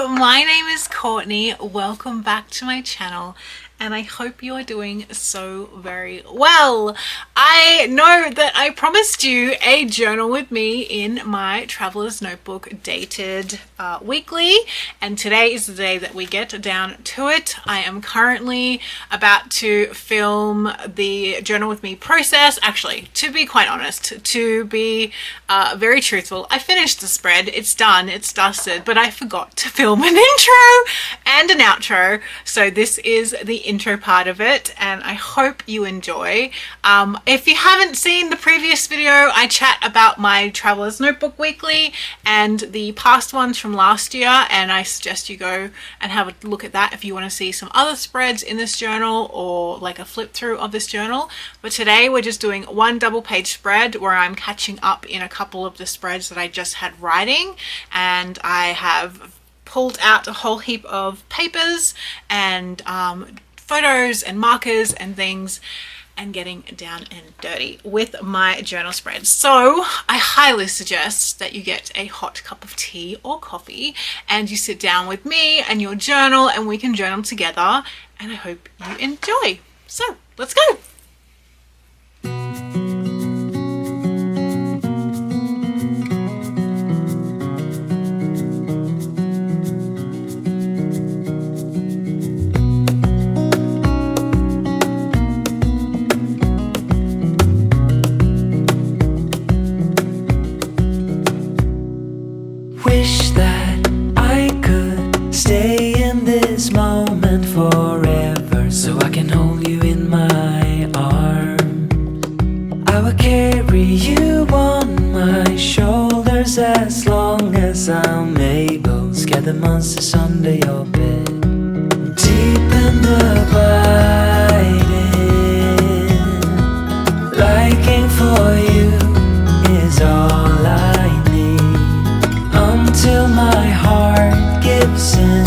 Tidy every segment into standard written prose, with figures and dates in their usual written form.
my name is Courtney. Welcome back to my channel, and I hope you are doing so very well. I know that I promised you a journal with me in my traveler's notebook dated weekly, and today is the day that we get down to it. I am currently about to film the journal with me process. Actually, to be quite honest, to be very truthful, I finished the spread. It's done, it's dusted, but I forgot to film an intro and an outro. So this is the intro part of it, and I hope you enjoy. If you haven't seen the previous video, I chat about my traveler's notebook weekly and the past ones from last year, and I suggest you go and have a look at that if you want to see some other spreads in this journal or like a flip through of this journal. But today we're just doing one double page spread where I'm catching up in a couple of the spreads that I just had writing, and I have pulled out a whole heap of papers and photos and markers and things, and getting down and dirty with my journal spread. So I highly suggest that you get a hot cup of tea or coffee and you sit down with me and your journal, and we can journal together, and I hope you enjoy. So let's go. Wish that I could stay in this moment forever, so I can hold you in my arms. I will carry you on my shoulders as long as I'm able. Scare the monsters under your bed. Deep and abiding, liking for you is all I need. Until my heart gives in,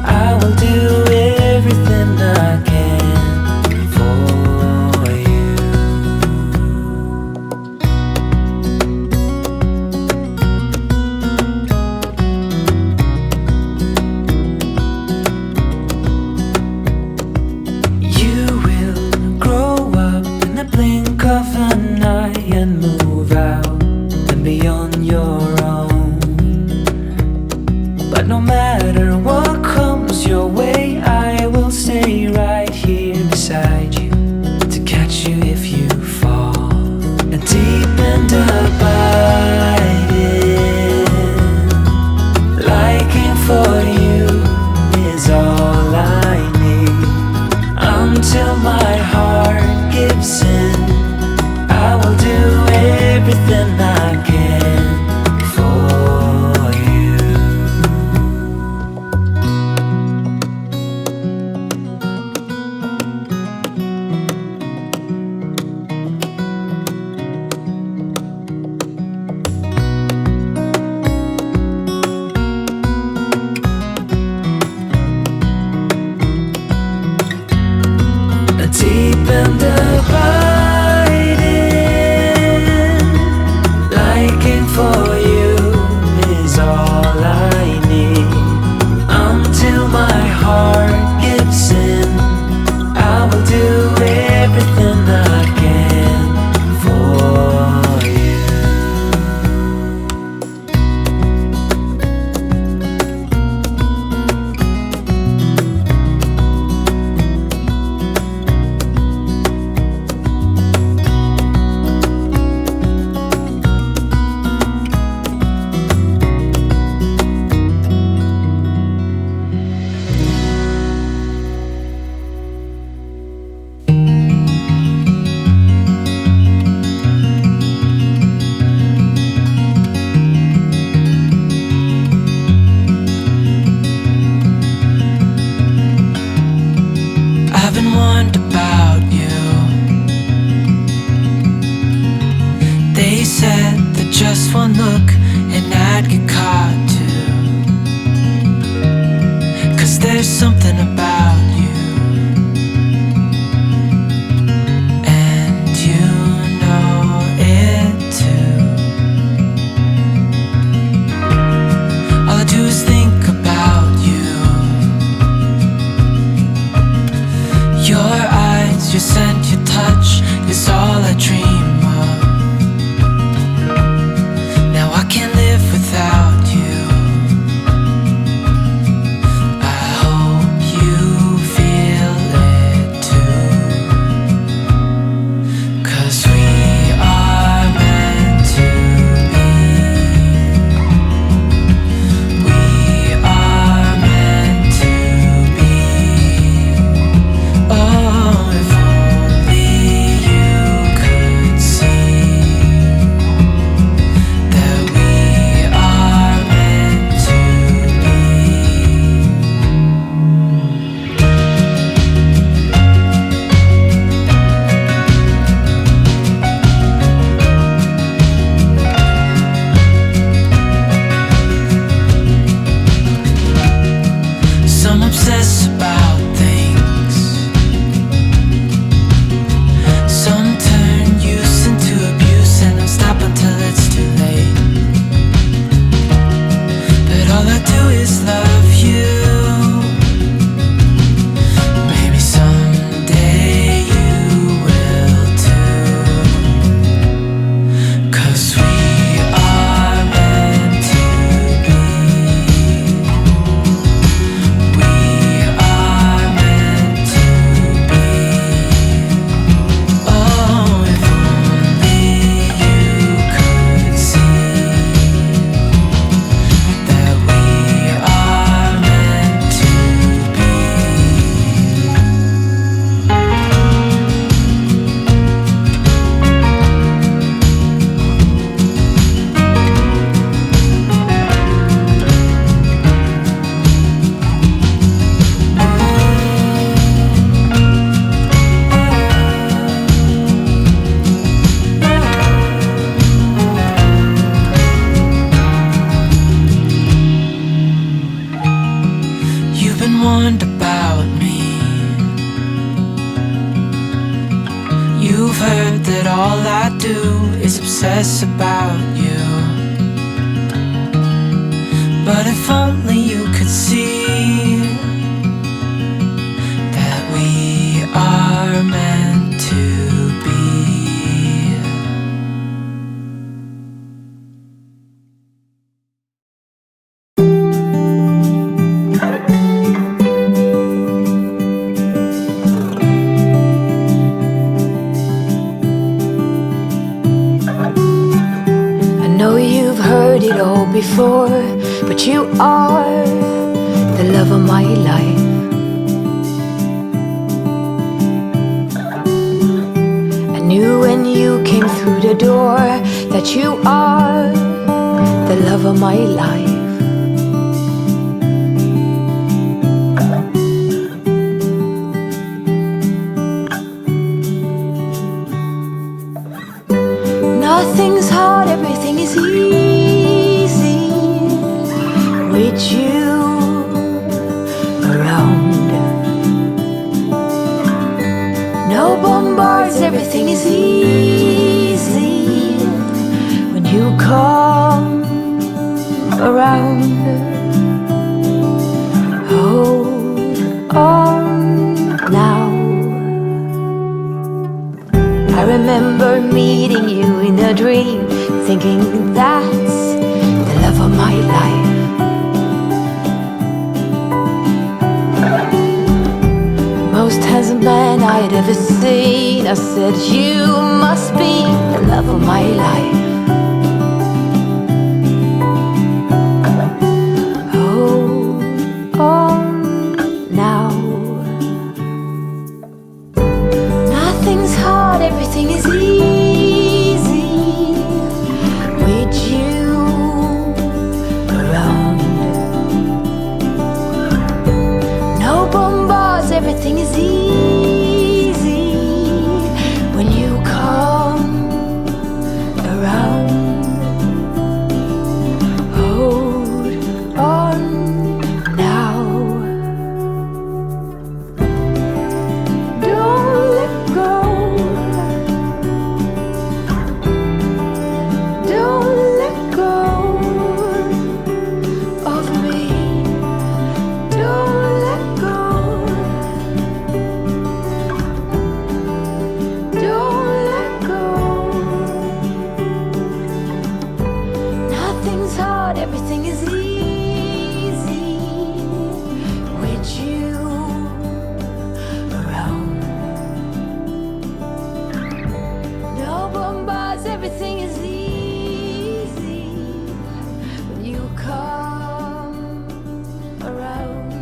I will do everything I can for you. You will grow up in the blink of an eye and move out and beyond your own. But no matter what comes your way, I will stay right here beside you to catch you if you fall. And deep and abiding, liking for you is all I need. Until my heart gives in, I will do everything I can for you. Deep and abiding, liking for you is all I need. Until my heart gives in, I will do everything I can for you. warned about me. You've heard that all I do is obsess about you. But if only you could see that we are meant to be. I know you've heard it all before, but you are the love of my life. I knew when you came through the door that you are the love of my life. Nothing's hard, everything is easy with you around. No bombards, everything is easy when you come around. Hold on now. I remember meeting you in a dream, thinking that's the love of my life. Most handsome man I'd ever seen. I said, you must be the love of my life. Hold on now. Nothing's hard, everything is easy with you around. No bombards, everything is easy when you come around. Hold on now. Don't let go. Don't let go of me. Don't let go. Don't let go. Nothing's hard, everything is easy with you around. No bombards, everything is easy when you come around.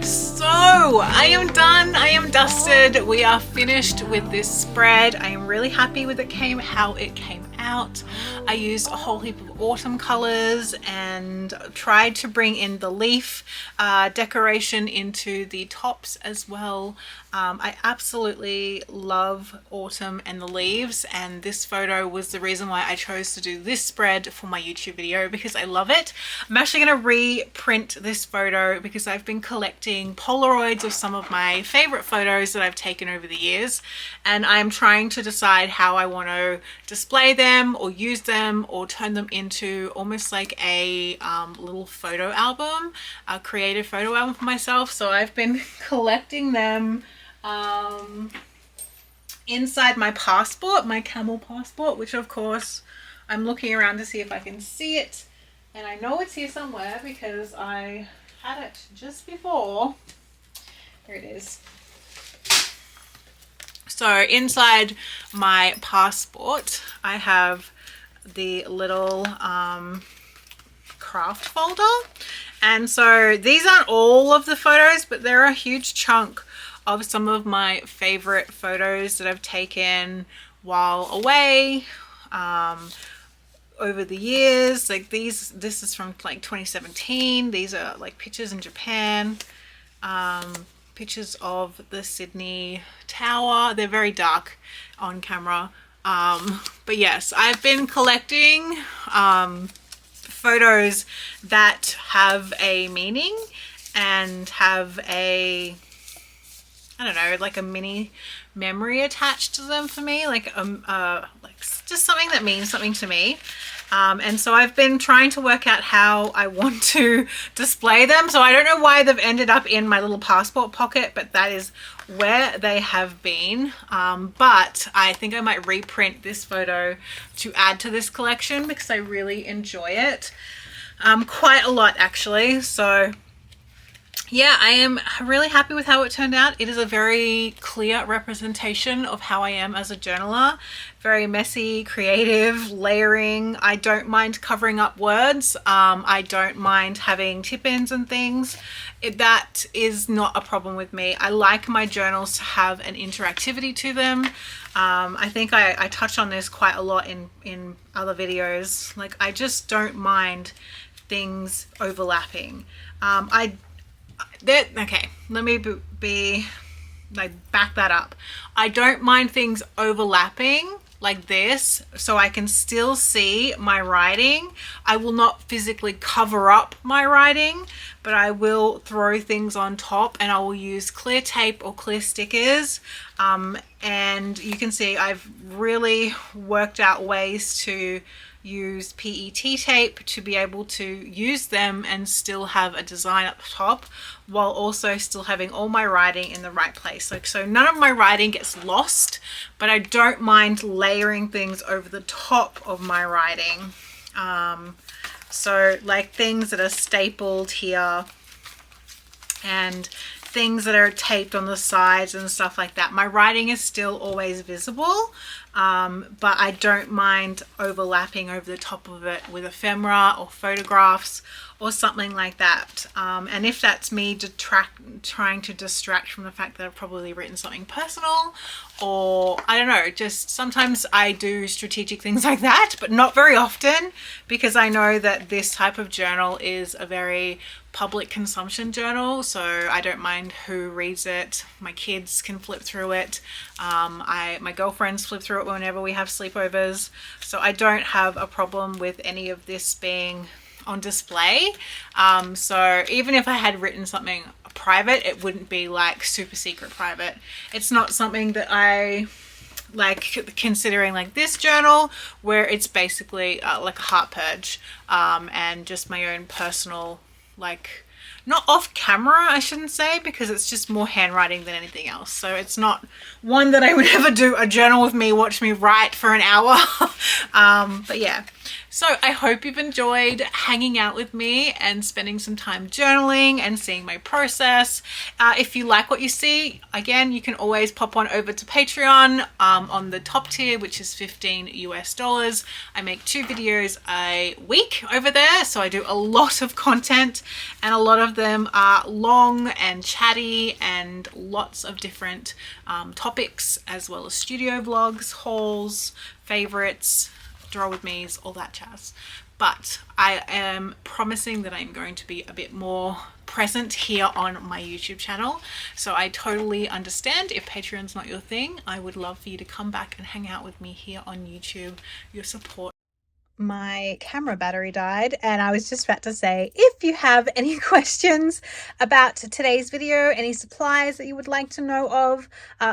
So I am done, I am dusted, we are finished with this spread. I am really happy with how it came out. I used a whole heap of autumn colors and tried to bring in the leaf decoration into the tops as well. I absolutely love autumn and the leaves, and this photo was the reason why I chose to do this spread for my YouTube video, because I love it. I'm actually going to reprint this photo because I've been collecting Polaroids of some of my favorite photos that I've taken over the years, and I'm trying to decide how I want to display them or use them or turn them into almost like a little photo album, a creative photo album for myself. So I've been collecting them inside my passport, my camel passport, which of course I'm looking around to see if I can see it, and I know it's here somewhere because I had it just before. Here it is. So inside my passport I have the little craft folder, and so these aren't all of the photos, but they're a huge chunk of some of my favorite photos that I've taken while away over the years. Like this is from like 2017. These are like pictures in Japan, pictures of the Sydney Tower. They're very dark on camera, but yes, I've been collecting photos that have a meaning and have a, I don't know, like a mini memory attached to them for me, like just something that means something to me. And so I've been trying to work out how I want to display them. So I don't know why they've ended up in my little passport pocket, but that is where they have been. But I think I might reprint this photo to add to this collection because I really enjoy it quite a lot, actually. So yeah, I am really happy with how it turned out. It is a very clear representation of how I am as a journaler. Very messy, creative, layering. I don't mind covering up words. I don't mind having tip-ins and things. That is not a problem with me. I like my journals to have an interactivity to them. I think I touched on this quite a lot in other videos. Like, I just don't mind things overlapping. Okay, let me be like, back that up. I don't mind things overlapping like this, so I can still see my writing. I will not physically cover up my writing, but I will throw things on top, and I will use clear tape or clear stickers. And you can see I've really worked out ways to use PET tape to be able to use them and still have a design at the top, while also still having all my writing in the right place. Like, so none of my writing gets lost, but I don't mind layering things over the top of my writing. So like things that are stapled here and things that are taped on the sides and stuff like that. My writing is still always visible, but I don't mind overlapping over the top of it with ephemera or photographs or something like that. And if that's me trying to distract from the fact that I've probably written something personal, or I don't know, just sometimes I do strategic things like that, but not very often, because I know that this type of journal is a very public consumption journal, so I don't mind who reads it. My kids can flip through it. My girlfriends flip through it whenever we have sleepovers, so I don't have a problem with any of this being on display. So even if I had written something private, it wouldn't be like super secret private. It's not something that I like considering, like this journal where it's basically like a heart purge, and just my own personal, like, not off camera, I shouldn't say, because it's just more handwriting than anything else. So it's not one that I would ever do a journal with me, watch me write for an hour. But yeah, so I hope you've enjoyed hanging out with me and spending some time journaling and seeing my process. If you like what you see, again, you can always pop on over to Patreon on the top tier, which is $15 US. I make 2 videos a week over there, so I do a lot of content, and a lot of them are long and chatty and lots of different topics, as well as studio vlogs, hauls, favorites, draw with me's, all that jazz. But I am promising that I'm going to be a bit more present here on my YouTube channel. So I totally understand if Patreon's not your thing. I would love for you to come back and hang out with me here on YouTube. Your support. My camera battery died, and I was just about to say, if you have any questions about today's video, any supplies that you would like to know of,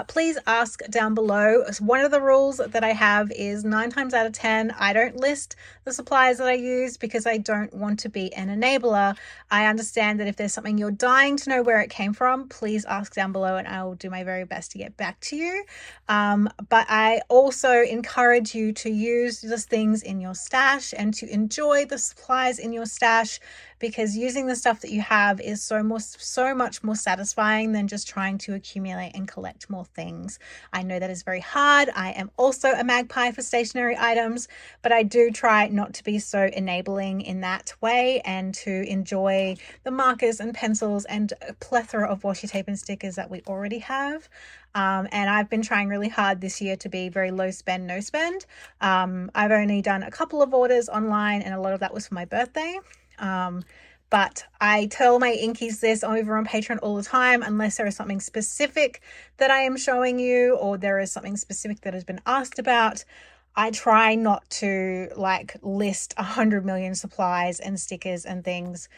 please ask down below. One of the rules that I have is 9 times out of 10 I don't list the supplies that I use, because I don't want to be an enabler. I understand that if there's something you're dying to know where it came from, please ask down below and I will do my very best to get back to you. But I also encourage you to use those things in your stash and to enjoy the supplies in your stash, because using the stuff that you have is so much more satisfying than just trying to accumulate and collect more things. I know that is very hard. I am also a magpie for stationery items, but I do try not to be so enabling in that way, and to enjoy the markers and pencils and a plethora of washi tape and stickers that we already have. And I've been trying really hard this year to be very low spend, no spend. I've only done a couple of orders online, and a lot of that was for my birthday. But I tell my inkies this over on Patreon all the time, unless there is something specific that I am showing you, or there is something specific that has been asked about, I try not to like list 100 million supplies and stickers and things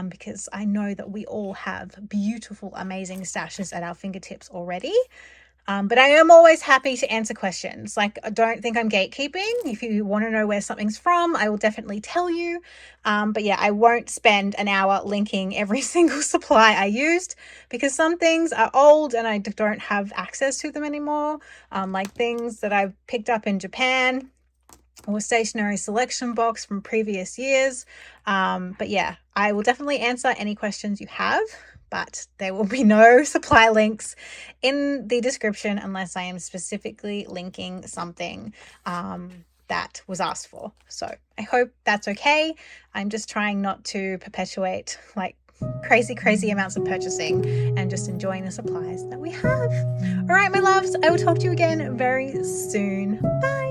because I know that we all have beautiful, amazing stashes at our fingertips already. But I am always happy to answer questions. Like, I don't think I'm gatekeeping. If you want to know where something's from, I will definitely tell you. But yeah, I won't spend an hour linking every single supply I used because some things are old and I don't have access to them anymore. Like things that I've picked up in Japan or stationery selection box from previous years. But yeah, I will definitely answer any questions you have, but there will be no supply links in the description unless I am specifically linking something that was asked for. So I hope that's okay. I'm just trying not to perpetuate like crazy amounts of purchasing and just enjoying the supplies that we have. All right, my loves, I will talk to you again very soon. Bye.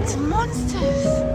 It's monsters!